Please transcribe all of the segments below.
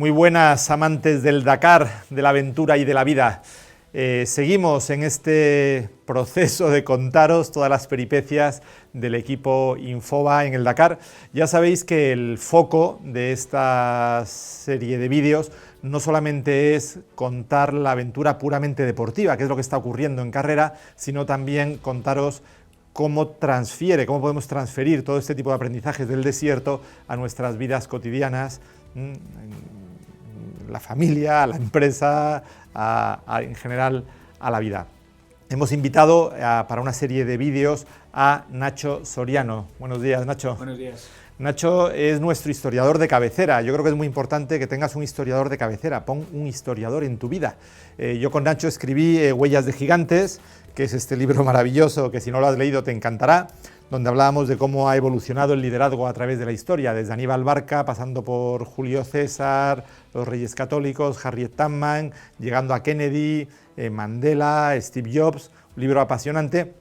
Muy buenas, amantes del Dakar, de la aventura y de la vida. Seguimos en este proceso de contaros todas las peripecias del equipo Infoba en el Dakar. Ya sabéis que el foco de esta serie de vídeos no solamente es contar la aventura puramente deportiva, que es lo que está ocurriendo en carrera, sino también contaros cómo podemos transferir todo este tipo de aprendizajes del desierto a nuestras vidas cotidianas, la familia, a la empresa, en general a la vida. Hemos invitado para una serie de vídeos a Nacho Soriano. Buenos días, Nacho. Buenos días. Nacho es nuestro historiador de cabecera. Yo creo que es muy importante que tengas un historiador de cabecera. Pon un historiador en tu vida. Yo con Nacho escribí Huellas de Gigantes, que es este libro maravilloso que si no lo has leído te encantará, donde hablábamos de cómo ha evolucionado el liderazgo a través de la historia, desde Aníbal Barca, pasando por Julio César, los Reyes Católicos, Harriet Tubman, llegando a Kennedy, Mandela, Steve Jobs, un libro apasionante,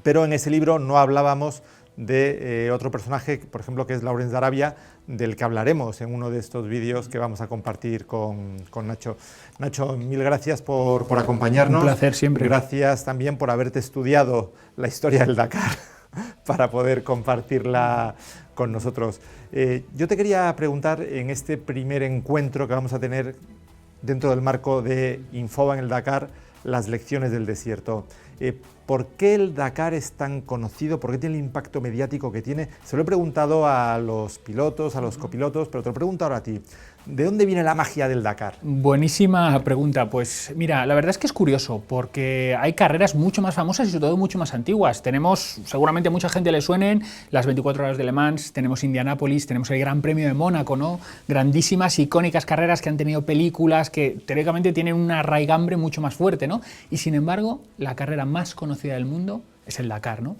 pero en ese libro no hablábamos de otro personaje, por ejemplo, que es Lawrence de Arabia, del que hablaremos en uno de estos vídeos que vamos a compartir con Nacho. Nacho, mil gracias por acompañarnos. Un placer siempre. Gracias también por haberte estudiado la historia del Dakar para poder compartirla con nosotros. Yo te quería preguntar, en este primer encuentro que vamos a tener dentro del marco de Infoba en el Dakar, las lecciones del desierto. ¿Por qué el Dakar es tan conocido? ¿Por qué tiene el impacto mediático que tiene? Se lo he preguntado a los pilotos, a los copilotos, pero te lo pregunto ahora a ti. ¿De dónde viene la magia del Dakar? Buenísima pregunta. Pues mira, la verdad es que es curioso porque hay carreras mucho más famosas y sobre todo mucho más antiguas. Tenemos, seguramente a mucha gente le suenen, las 24 horas de Le Mans, tenemos Indianápolis, tenemos el Gran Premio de Mónaco, ¿no? Grandísimas, icónicas carreras que han tenido películas que teóricamente tienen una raigambre mucho más fuerte, ¿no? Y sin embargo, la carrera más conocida del mundo es el Dakar, ¿no?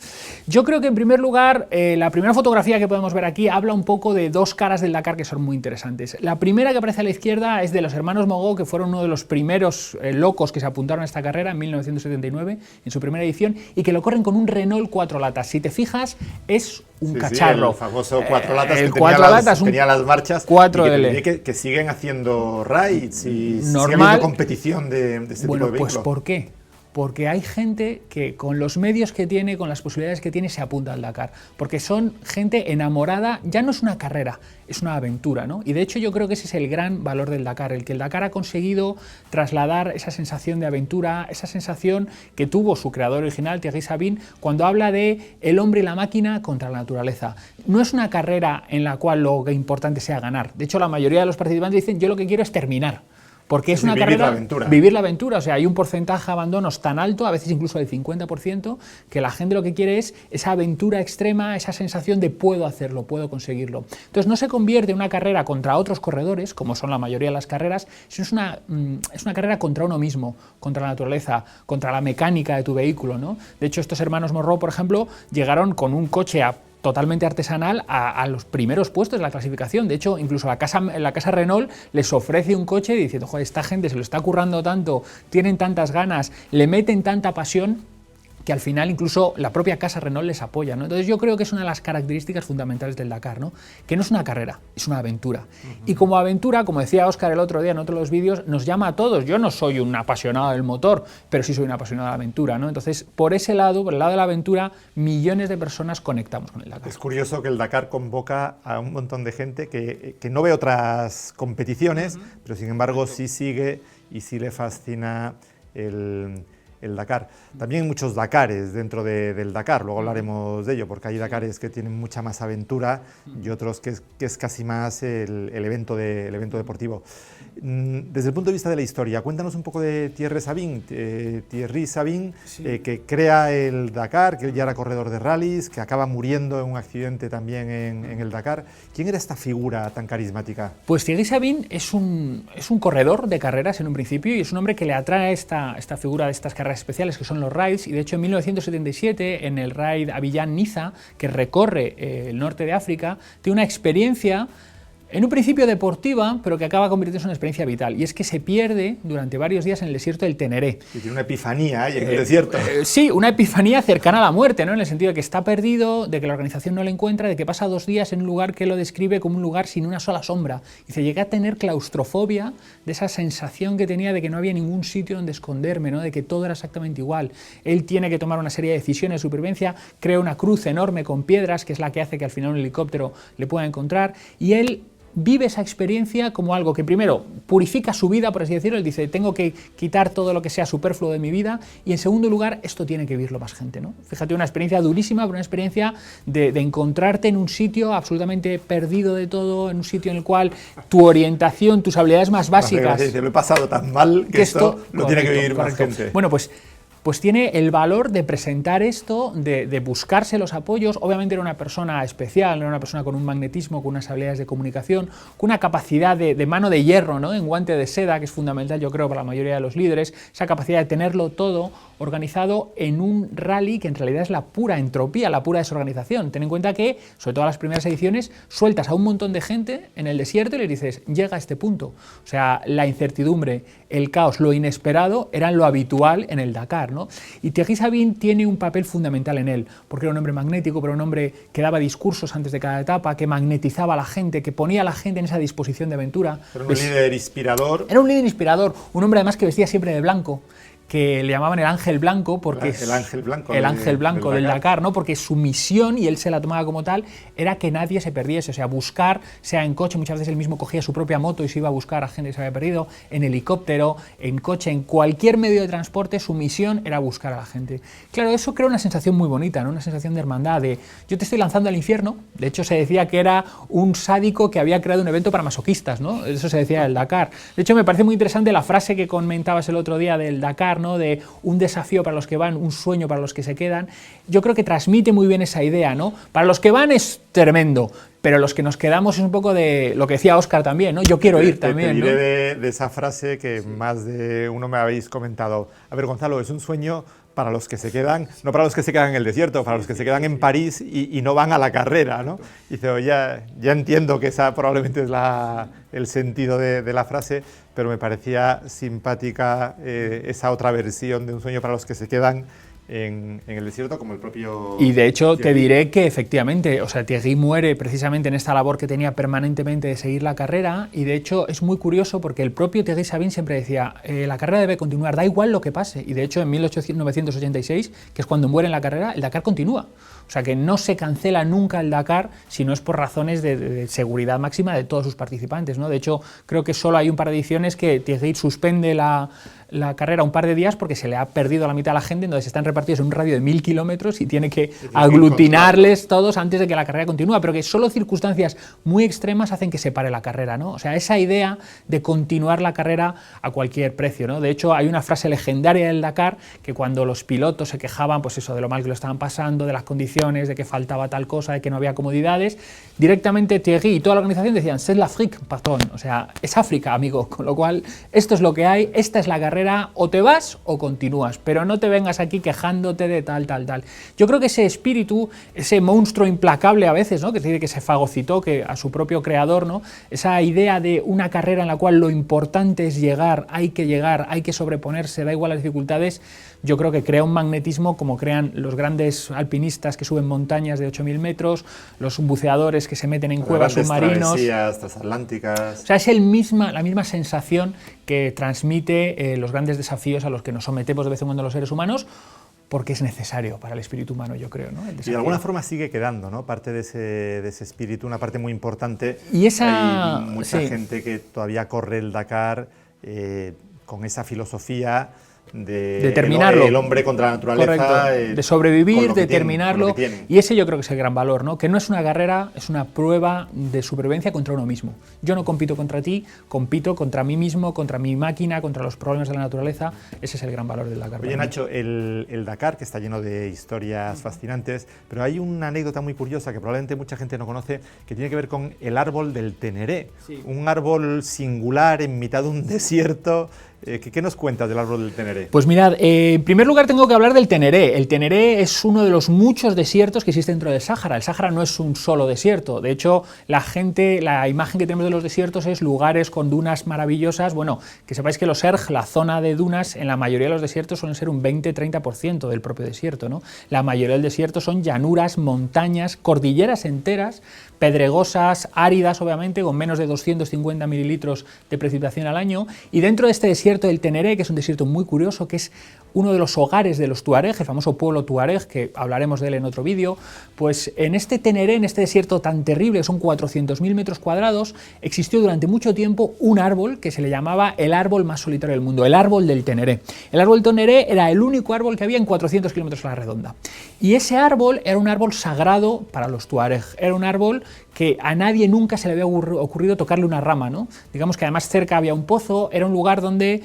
Yo creo que en primer lugar, la primera fotografía que podemos ver aquí habla un poco de dos caras del Dakar que son muy interesantes. La primera que aparece a la izquierda es de los hermanos Mogó, que fueron uno de los primeros locos que se apuntaron a esta carrera en 1979, en su primera edición, y que lo corren con un Renault 4 latas. Si te fijas, es un cacharro. Sí, el famoso 4 latas el que 4 tenía las marchas 4L. y que siguen haciendo raids y normal, sigue habiendo competición de este tipo de vehículos. Pues ¿por qué? Porque hay gente que con los medios que tiene, con las posibilidades que tiene, se apunta al Dakar. Porque son gente enamorada, ya no es una carrera, es una aventura, ¿no? Y de hecho yo creo que ese es el gran valor del Dakar, el que el Dakar ha conseguido trasladar esa sensación de aventura, esa sensación que tuvo su creador original, Thierry Sabine, cuando habla de el hombre y la máquina contra la naturaleza. No es una carrera en la cual lo importante sea ganar. De hecho, la mayoría de los participantes dicen, yo lo que quiero es terminar. Porque es una carrera, vivir la aventura, o sea, hay un porcentaje de abandonos tan alto, a veces incluso del 50%, que la gente lo que quiere es esa aventura extrema, esa sensación de puedo hacerlo, puedo conseguirlo. Entonces no se convierte en una carrera contra otros corredores, como son la mayoría de las carreras, sino es una carrera contra uno mismo, contra la naturaleza, contra la mecánica de tu vehículo, ¿no? De hecho, estos hermanos Morro, por ejemplo, llegaron con un coche totalmente artesanal a los primeros puestos de la clasificación. De hecho, incluso la casa Renault les ofrece un coche diciendo, joder, esta gente se lo está currando tanto, tienen tantas ganas, le meten tanta pasión, que al final incluso la propia casa Renault les apoya, ¿no? Entonces yo creo que es una de las características fundamentales del Dakar, ¿no? Que no es una carrera, es una aventura. Y como aventura, como decía Óscar el otro día en otro de los vídeos, nos llama a todos. Yo no soy un apasionado del motor, pero sí soy un apasionado de la aventura, ¿no? Entonces, por ese lado, por el lado de la aventura, millones de personas conectamos con el Dakar. Es curioso que el Dakar convoca a un montón de gente que no ve otras competiciones, pero sin embargo sí sigue y sí le fascina el Dakar. También hay muchos Dakares dentro del Dakar, luego hablaremos de ello, porque hay Dakares que tienen mucha más aventura y otros que es casi más el evento deportivo. Desde el punto de vista de la historia, cuéntanos un poco de Thierry Sabine, sí, que crea el Dakar, que él ya era corredor de rallies, que acaba muriendo en un accidente también en el Dakar. ¿Quién era esta figura tan carismática? Pues Thierry Sabine es un corredor de carreras en un principio y es un hombre que le atrae esta figura de estas carreras especiales que son los raids, y de hecho en 1977 en el raid Abiyán-Niza, que recorre el norte de África, tiene una experiencia En un principio deportiva, pero que acaba convirtiéndose en una experiencia vital. Y es que se pierde durante varios días en el desierto del Teneré. Y tiene una epifanía ahí en el desierto. Sí, una epifanía cercana a la muerte, ¿no? En el sentido de que está perdido, de que la organización no le encuentra, de que pasa 2 días en un lugar que lo describe como un lugar sin una sola sombra. Y se llega a tener claustrofobia de esa sensación que tenía de que no había ningún sitio donde esconderme, ¿no? De que todo era exactamente igual. Él tiene que tomar una serie de decisiones de supervivencia, crea una cruz enorme con piedras, que es la que hace que al final un helicóptero le pueda encontrar, y él vive esa experiencia como algo que primero purifica su vida, por así decirlo. Él dice, tengo que quitar todo lo que sea superfluo de mi vida, y en segundo lugar, esto tiene que vivirlo más gente, ¿no? Fíjate, una experiencia durísima, pero una experiencia de encontrarte en un sitio absolutamente perdido de todo, en un sitio en el cual tu orientación, tus habilidades más básicas... Lo he pasado tan mal que esto lo tiene que vivir más gente. Bueno, pues tiene el valor de presentar esto, de buscarse los apoyos. Obviamente era una persona especial, era una persona con un magnetismo, con unas habilidades de comunicación, con una capacidad de mano de hierro, ¿no? En guante de seda, que es fundamental, yo creo, para la mayoría de los líderes, esa capacidad de tenerlo todo organizado en un rally que en realidad es la pura entropía, la pura desorganización. Ten en cuenta que, sobre todo en las primeras ediciones, sueltas a un montón de gente en el desierto y les dices, llega a este punto. O sea, la incertidumbre, el caos, lo inesperado eran lo habitual en el Dakar, ¿no? Y Thierry Sabine tiene un papel fundamental en él, porque era un hombre magnético, pero un hombre que daba discursos antes de cada etapa, que magnetizaba a la gente, que ponía a la gente en esa disposición de aventura. Era un líder inspirador. Era un líder inspirador, un hombre además que vestía siempre de blanco, que le llamaban el ángel blanco, porque el ángel blanco, el ángel blanco del Dakar, ¿no? Porque su misión, y él se la tomaba como tal, era que nadie se perdiese, o sea, buscar, sea en coche, muchas veces él mismo cogía su propia moto y se iba a buscar a gente que se había perdido, en helicóptero, en coche, en cualquier medio de transporte, su misión era buscar a la gente. Claro, eso crea una sensación muy bonita, ¿no? Una sensación de hermandad, de yo te estoy lanzando al infierno. De hecho, se decía que era un sádico que había creado un evento para masoquistas, ¿no? Eso se decía del Dakar. De hecho, me parece muy interesante la frase que comentabas el otro día del Dakar, ¿no? De un desafío para los que van, un sueño para los que se quedan. Yo creo que transmite muy bien esa idea, ¿no? Para los que van es tremendo, pero los que nos quedamos es un poco de lo que decía Óscar también, ¿no? Yo quiero ir también, te ¿no? diré de esa frase que más de uno me habéis comentado. A ver, Gonzalo, es un sueño para los que se quedan, no para los que se quedan en el desierto, para los que se quedan en París y no van a la carrera, ¿no? Y dice, oye, ya entiendo que esa probablemente es el sentido de la frase, pero me parecía simpática esa otra versión de un sueño para los que se quedan en el desierto, como el propio... Y de hecho Thierry. Te diré que efectivamente, o sea, Thierry muere precisamente en esta labor que tenía permanentemente de seguir la carrera, y de hecho es muy curioso porque el propio Thierry Sabine siempre decía, la carrera debe continuar, da igual lo que pase, y de hecho en 1986, que es cuando muere en la carrera, el Dakar continúa. O sea que no se cancela nunca el Dakar si no es por razones de seguridad máxima de todos sus participantes, ¿no? De hecho, creo que solo hay un par de ediciones que Thierry suspende la carrera un par de días porque se le ha perdido a la mitad de la gente, entonces están repartidos en un radio de 1000 kilómetros y tiene que aglutinarles todos antes de que la carrera continúe, pero que solo circunstancias muy extremas hacen que se pare la carrera, ¿no? O sea, esa idea de continuar la carrera a cualquier precio, ¿no? De hecho, hay una frase legendaria del Dakar que cuando los pilotos se quejaban, pues eso, de lo mal que lo estaban pasando, de las condiciones, de que faltaba tal cosa, de que no había comodidades, directamente Thierry y toda la organización decían, c'est l'Afrique, pardon, o sea, es África, amigo, con lo cual esto es lo que hay, esta es la carrera, o te vas o continúas, pero no te vengas aquí quejándote de tal. Yo creo que ese espíritu, ese monstruo implacable a veces, ¿no? Que dice que se fagocitó que a su propio creador, ¿no? Esa idea de una carrera en la cual lo importante es llegar, hay que sobreponerse, da igual las dificultades, yo creo que crea un magnetismo como crean los grandes alpinistas que suben montañas de 8000 metros, los buceadores que se meten en cuevas submarinos. Travesías transatlánticas. O sea, es la misma sensación que transmite los grandes desafíos a los que nos sometemos de vez en cuando los seres humanos, porque es necesario para el espíritu humano, yo creo, ¿no? Y de alguna forma sigue quedando, ¿no? Parte de ese espíritu, una parte muy importante. Y esa... Hay mucha gente que todavía corre el Dakar con esa filosofía de terminarlo. El hombre contra la naturaleza. De sobrevivir, de terminarlo. Y ese yo creo que es el gran valor, ¿no? Que no es una carrera, es una prueba de supervivencia contra uno mismo. Yo no compito contra ti, compito contra mí mismo, contra mi máquina, contra los problemas de la naturaleza. Ese es el gran valor del Dakar. Oye, Nacho, el Dakar, que está lleno de historias fascinantes, pero hay una anécdota muy curiosa que probablemente mucha gente no conoce, que tiene que ver con el árbol del Teneré. Sí. Un árbol singular en mitad de un desierto, ¿Qué nos cuentas del árbol del Teneré? Pues mirad, en primer lugar tengo que hablar del Teneré. El Teneré es uno de los muchos desiertos que existe dentro del Sáhara. El Sáhara no es un solo desierto. De hecho, la imagen que tenemos de los desiertos es lugares con dunas maravillosas. Bueno, que sepáis que los erg, la zona de dunas, en la mayoría de los desiertos suelen ser un 20-30% del propio desierto, ¿no? La mayoría del desierto son llanuras, montañas, cordilleras enteras, pedregosas, áridas obviamente, con menos de 250 mililitros de precipitación al año, y dentro de este desierto del Teneré, que es un desierto muy curioso, que es uno de los hogares de los tuareg, el famoso pueblo tuareg, que hablaremos de él en otro vídeo, pues en este Teneré, en este desierto tan terrible, son 400.000 metros cuadrados, existió durante mucho tiempo un árbol que se le llamaba el árbol más solitario del mundo, el árbol del Teneré. El árbol del Teneré era el único árbol que había en 400 kilómetros a la redonda. Y ese árbol era un árbol sagrado para los tuareg, era un árbol que a nadie nunca se le había ocurrido tocarle una rama, ¿no? Digamos que además cerca había un pozo, era un lugar de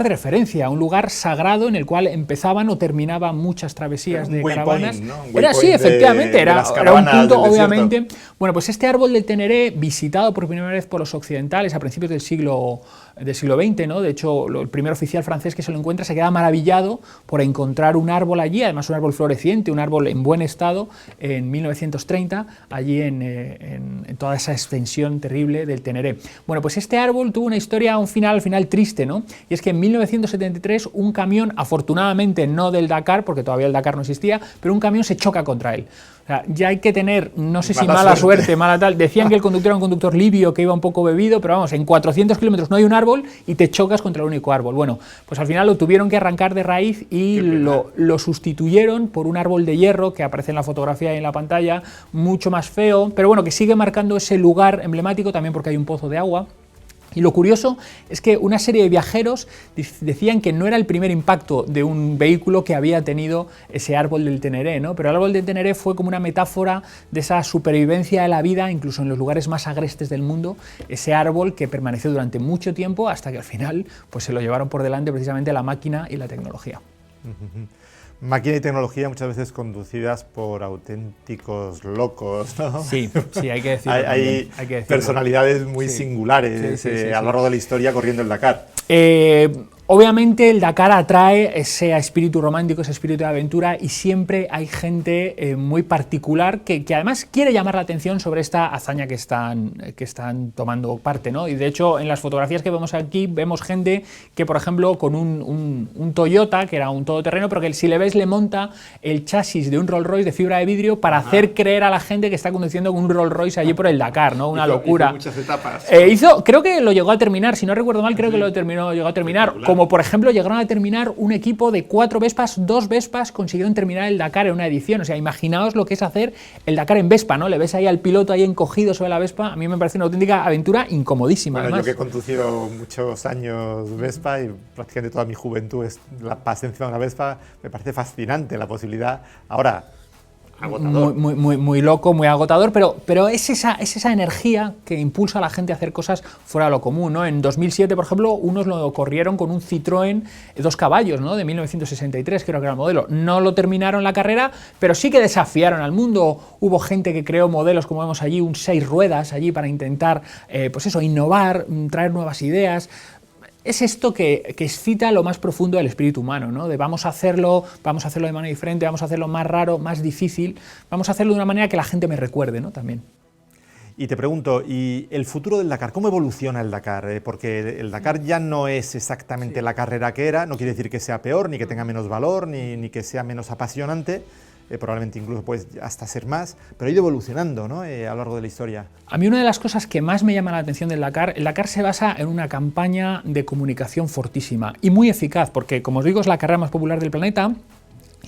referencia, un lugar sagrado en el cual empezaban o terminaban muchas travesías de caravanas. Point, ¿no? Era así, efectivamente, era un punto, obviamente. Bueno, pues este árbol del Teneré, visitado por primera vez por los occidentales a principios del siglo XX, ¿no? De hecho, el primer oficial francés que se lo encuentra se queda maravillado por encontrar un árbol allí, además un árbol floreciente, un árbol en buen estado, en 1930, allí en toda esa extensión terrible del Teneré. Bueno, pues este árbol tuvo una historia, un final triste, ¿no? Y es que en 1973 un camión, afortunadamente no del Dakar, porque todavía el Dakar no existía, pero un camión se choca contra él. O sea, ya hay que tener, no sé si mala suerte, mala tal. Decían que el conductor era un conductor libio que iba un poco bebido, pero vamos, en 400 kilómetros no hay un árbol y te chocas contra el único árbol. Bueno, pues al final lo tuvieron que arrancar de raíz y lo sustituyeron por un árbol de hierro que aparece en la fotografía y en la pantalla, mucho más feo, pero bueno, que sigue marcando ese lugar emblemático también porque hay un pozo de agua. Y lo curioso es que una serie de viajeros decían que no era el primer impacto de un vehículo que había tenido ese árbol del Teneré, ¿no? Pero el árbol del Teneré fue como una metáfora de esa supervivencia de la vida, incluso en los lugares más agrestes del mundo, ese árbol que permaneció durante mucho tiempo hasta que al final pues, se lo llevaron por delante precisamente la máquina y la tecnología. Máquina y tecnología muchas veces conducidas por auténticos locos, ¿no? Sí, hay que decirlo. Hay personalidades muy singulares a lo largo de la historia corriendo el Dakar. Obviamente el Dakar atrae ese espíritu romántico, ese espíritu de aventura, y siempre hay gente muy particular que además quiere llamar la atención sobre esta hazaña que están tomando parte, ¿no? Y de hecho en las fotografías que vemos aquí vemos gente que, por ejemplo, con un Toyota, que era un todoterreno, pero que si le ves le monta el chasis de un Rolls Royce de fibra de vidrio para hacer creer a la gente que está conduciendo con un Rolls Royce allí por el Dakar, ¿no? Una locura. Hizo muchas etapas. Creo que lo llegó a terminar, si no recuerdo mal, creo que llegó a terminar. Como por ejemplo llegaron a terminar un equipo de 4 Vespas, 2 Vespas consiguieron terminar el Dakar en una edición. O sea, imaginaos lo que es hacer el Dakar en Vespa, ¿no? Le ves ahí al piloto ahí encogido sobre la Vespa. A mí me parece una auténtica aventura incomodísima. Bueno, además. Yo que he conducido muchos años Vespa y prácticamente toda mi juventud la pasé encima de una Vespa, me parece fascinante la posibilidad. Ahora, agotador. Muy loco, muy agotador, pero es esa energía que impulsa a la gente a hacer cosas fuera de lo común, ¿no? En 2007, por ejemplo, unos lo corrieron con un Citroën 2 caballos, ¿no? De 1963, creo que era el modelo. No lo terminaron la carrera, pero sí que desafiaron al mundo. Hubo gente que creó modelos, como vemos allí, un 6 ruedas allí para intentar, innovar, traer nuevas ideas. Es esto que excita lo más profundo del espíritu humano, ¿no? De vamos a hacerlo de manera diferente, vamos a hacerlo más raro, más difícil, vamos a hacerlo de una manera que la gente me recuerde, ¿no? También. Y te pregunto, ¿y el futuro del Dakar? ¿Cómo evoluciona el Dakar? Porque el Dakar ya no es exactamente la carrera que era, no quiere decir que sea peor, ni que tenga menos valor, ni que sea menos apasionante. Probablemente incluso puede hasta ser más, pero ha ido evolucionando, ¿no? A lo largo de la historia. A mí una de las cosas que más me llama la atención del Dakar, el Dakar se basa en una campaña de comunicación fortísima y muy eficaz, porque como os digo es la carrera más popular del planeta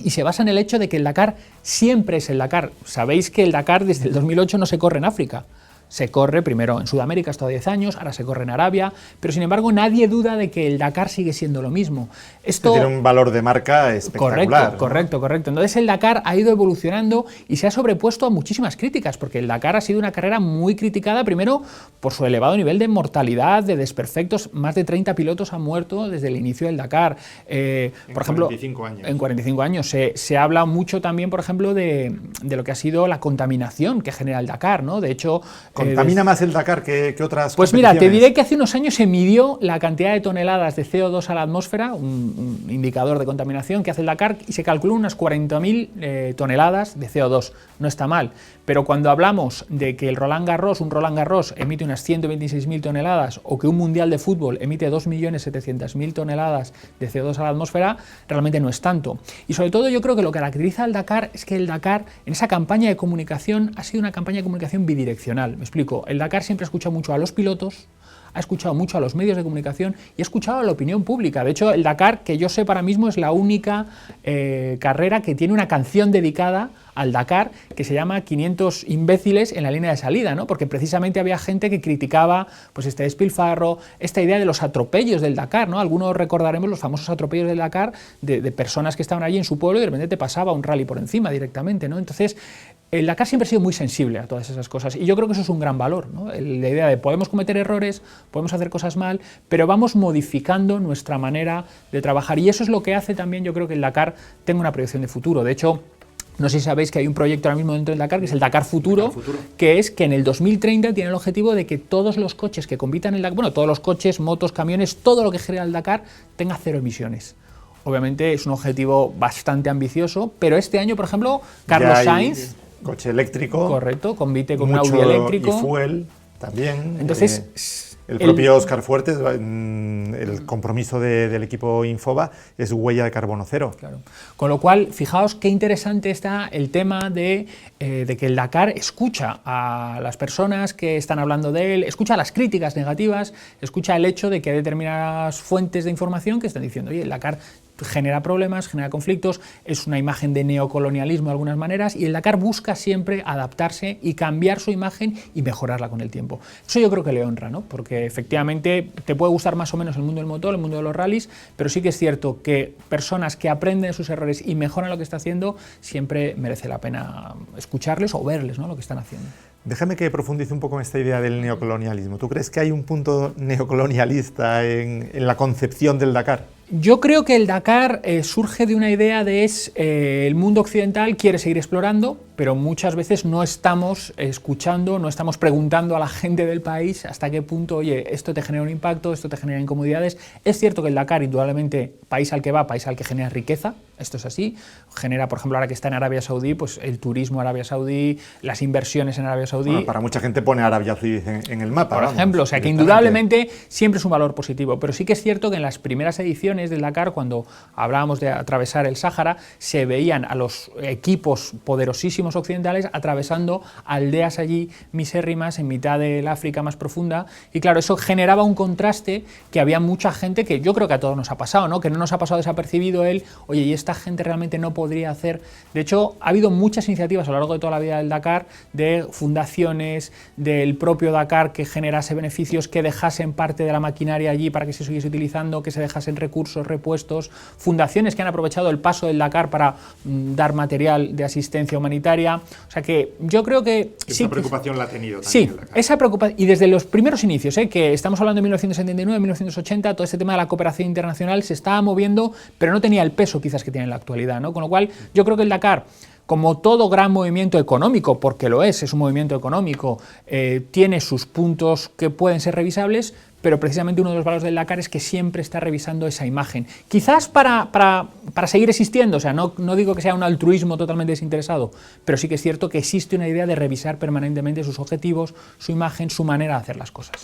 y se basa en el hecho de que el Dakar siempre es el Dakar. Sabéis que el Dakar desde el 2008 no se corre en África. Se corre primero en Sudamérica hasta 10 años, ahora se corre en Arabia, pero sin embargo nadie duda de que el Dakar sigue siendo lo mismo. Esto tiene un valor de marca espectacular. Correcto. Entonces el Dakar ha ido evolucionando y se ha sobrepuesto a muchísimas críticas, porque el Dakar ha sido una carrera muy criticada, primero por su elevado nivel de mortalidad, de desperfectos. Más de 30 pilotos han muerto desde el inicio del Dakar. Por ejemplo, 45 años. En 45 años. Se habla mucho también, por ejemplo, de lo que ha sido la contaminación que genera el Dakar, ¿no? De hecho, ¿Contamina más el Dakar que otras Pues mira, te competiciones? diré que hace unos años se midió la cantidad de toneladas de CO2 a la atmósfera, un indicador de contaminación que hace el Dakar, y se calculó unas 40.000 toneladas de CO2. No está mal, pero cuando hablamos de que un Roland Garros emite unas 126.000 toneladas o que un Mundial de Fútbol emite 2.700.000 toneladas de CO2 a la atmósfera, realmente no es tanto. Y sobre todo yo creo que lo que caracteriza al Dakar es que el Dakar, en esa campaña de comunicación, ha sido una campaña de comunicación bidireccional. Me explico, el Dakar siempre ha escuchado mucho a los pilotos, ha escuchado mucho a los medios de comunicación y ha escuchado a la opinión pública. De hecho, el Dakar, que yo sé ahora mismo, es la única carrera que tiene una canción dedicada al Dakar, que se llama 500 imbéciles en la línea de salida, ¿no? Porque precisamente había gente que criticaba pues, este despilfarro, esta idea de los atropellos del Dakar, ¿no? Algunos recordaremos los famosos atropellos del Dakar de personas que estaban allí en su pueblo y de repente te pasaba un rally por encima directamente, ¿no? Entonces, el Dakar siempre ha sido muy sensible a todas esas cosas y yo creo que eso es un gran valor, ¿no? La idea de podemos cometer errores, podemos hacer cosas mal, pero vamos modificando nuestra manera de trabajar y eso es lo que hace también, yo creo, que el Dakar tenga una proyección de futuro. De hecho, no sé si sabéis que hay un proyecto ahora mismo dentro del Dakar, que es el Dakar Futuro, que es que en el 2030 tiene el objetivo de que todos los coches que compitan en el Dakar, bueno, todos los coches, motos, camiones, todo lo que genera el Dakar tenga 0 emisiones. Obviamente es un objetivo bastante ambicioso, pero este año, por ejemplo, Carlos Sainz... Coche eléctrico. Correcto, compite con un Audi eléctrico. Y fuel también. Entonces... El propio Óscar Fuertes, el compromiso del equipo Infoba es huella de carbono cero. Claro. Con lo cual, fijaos qué interesante está el tema de que el Dakar escucha a las personas que están hablando de él, escucha las críticas negativas, escucha el hecho de que hay determinadas fuentes de información que están diciendo, oye, el Dakar genera problemas, genera conflictos, es una imagen de neocolonialismo de algunas maneras y el Dakar busca siempre adaptarse y cambiar su imagen y mejorarla con el tiempo. Eso yo creo que le honra, ¿no? Porque efectivamente te puede gustar más o menos el mundo del motor, el mundo de los rallies, pero sí que es cierto que personas que aprenden de sus errores y mejoran lo que está haciendo, siempre merece la pena escucharles o verles, ¿no? Lo que están haciendo. Déjame que profundice un poco en esta idea del neocolonialismo. ¿Tú crees que hay un punto neocolonialista en la concepción del Dakar? Yo creo que el Dakar surge de una idea de el mundo occidental quiere seguir explorando, pero muchas veces no estamos escuchando, no estamos preguntando a la gente del país hasta qué punto, oye, esto te genera un impacto, esto te genera incomodidades. Es cierto que el Dakar, indudablemente, país al que va, país al que genera riqueza, esto es así, genera, por ejemplo, ahora que está en Arabia Saudí, pues el turismo a Arabia Saudí, las inversiones en Arabia Saudí. Bueno, para mucha gente pone Arabia Saudí en el mapa. Por ejemplo, o sea que indudablemente siempre es un valor positivo, pero sí que es cierto que en las primeras ediciones del Dakar, cuando hablábamos de atravesar el Sáhara, se veían a los equipos poderosísimos occidentales atravesando aldeas allí misérrimas en mitad del África más profunda y claro, eso generaba un contraste que había mucha gente que yo creo que a todos nos ha pasado, ¿no? Que no nos ha pasado desapercibido oye, y esta gente realmente no podría hacer. De hecho, ha habido muchas iniciativas a lo largo de toda la vida del Dakar, de fundaciones, del propio Dakar que generase beneficios, que dejasen parte de la maquinaria allí para que se siguiese utilizando, que se dejasen recursos, repuestos, fundaciones que han aprovechado el paso del Dakar para dar material de asistencia humanitaria. O sea que yo creo que... Esa preocupación la ha tenido también sí, el Dakar. esa preocupación, y desde los primeros inicios, que estamos hablando de 1979, 1980, todo este tema de la cooperación internacional se estaba moviendo, pero no tenía el peso quizás que tiene en la actualidad, ¿no? Con lo cual, yo creo que el Dakar, como todo gran movimiento económico, porque lo es un movimiento económico, tiene sus puntos que pueden ser revisables, pero precisamente uno de los valores del Dakar es que siempre está revisando esa imagen. Quizás para seguir existiendo, o sea, no digo que sea un altruismo totalmente desinteresado, pero sí que es cierto que existe una idea de revisar permanentemente sus objetivos, su imagen, su manera de hacer las cosas.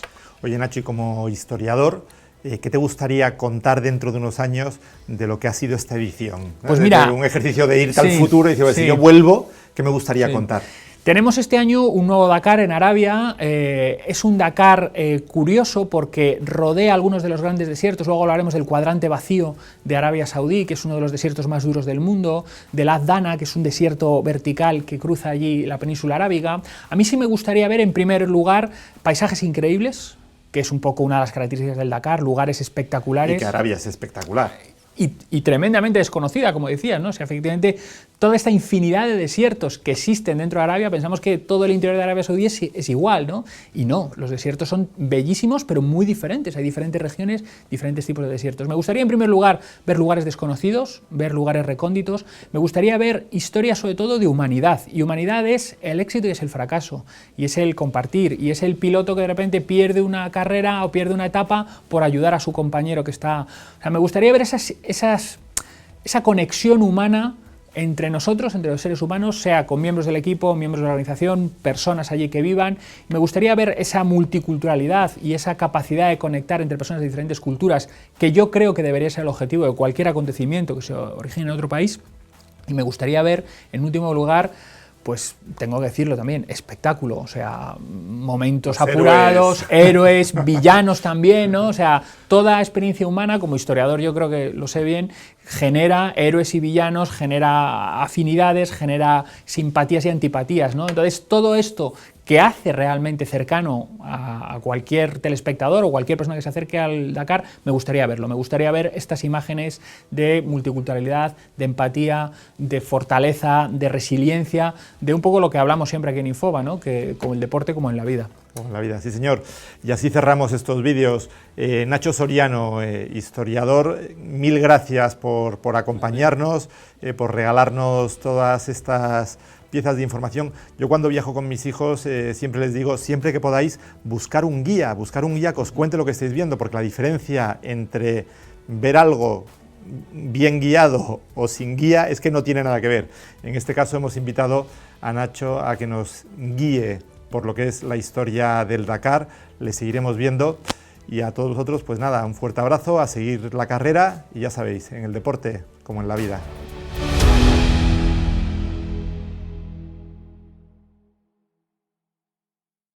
Oye, Nacho, y como historiador, ¿qué te gustaría contar dentro de unos años de lo que ha sido esta edición? Pues mira, un ejercicio de irte al futuro y decir, si yo vuelvo, ¿qué me gustaría contar? Tenemos este año un nuevo Dakar en Arabia, es un Dakar curioso porque rodea algunos de los grandes desiertos, luego hablaremos del cuadrante vacío de Arabia Saudí, que es uno de los desiertos más duros del mundo, del Ad-Dana, que es un desierto vertical que cruza allí la península arábiga. A mí sí me gustaría ver en primer lugar paisajes increíbles, que es un poco una de las características del Dakar, lugares espectaculares. Y que Arabia es espectacular. Y tremendamente desconocida, como decías, ¿no? O sea, efectivamente, toda esta infinidad de desiertos que existen dentro de Arabia. Pensamos que todo el interior de Arabia Saudí es igual, ¿no? Y no, los desiertos son bellísimos, pero muy diferentes. Hay diferentes regiones, diferentes tipos de desiertos. Me gustaría, en primer lugar, ver lugares desconocidos, ver lugares recónditos. Me gustaría ver historias, sobre todo, de humanidad. Y humanidad es el éxito y es el fracaso. Y es el compartir. Y es el piloto que de repente pierde una carrera o pierde una etapa por ayudar a su compañero que está... O sea, me gustaría ver esa conexión humana entre nosotros, entre los seres humanos, sea con miembros del equipo, miembros de la organización, personas allí que vivan. Me gustaría ver esa multiculturalidad y esa capacidad de conectar entre personas de diferentes culturas, que yo creo que debería ser el objetivo de cualquier acontecimiento que se origine en otro país. Y me gustaría ver, en último lugar, pues tengo que decirlo también, espectáculo, o sea, momentos apurados, héroes, villanos también, ¿no? O sea, toda experiencia humana, como historiador yo creo que lo sé bien, genera héroes y villanos, genera afinidades, genera simpatías y antipatías, ¿no? Entonces, todo esto que hace realmente cercano a cualquier telespectador o cualquier persona que se acerque al Dakar, me gustaría verlo, me gustaría ver estas imágenes de multiculturalidad, de empatía, de fortaleza, de resiliencia, de un poco lo que hablamos siempre aquí en Infoba, ¿no? Que como el deporte como en la vida. Como en la vida, sí señor. Y así cerramos estos vídeos. Nacho Soriano, historiador, mil gracias por acompañarnos, por regalarnos todas estas piezas de información. Yo cuando viajo con mis hijos siempre les digo, siempre que podáis, buscar un guía que os cuente lo que estáis viendo, porque la diferencia entre ver algo bien guiado o sin guía es que no tiene nada que ver. En este caso hemos invitado a Nacho a que nos guíe por lo que es la historia del Dakar. Le seguiremos viendo y a todos vosotros, pues nada, un fuerte abrazo, a seguir la carrera y ya sabéis, en el deporte como en la vida.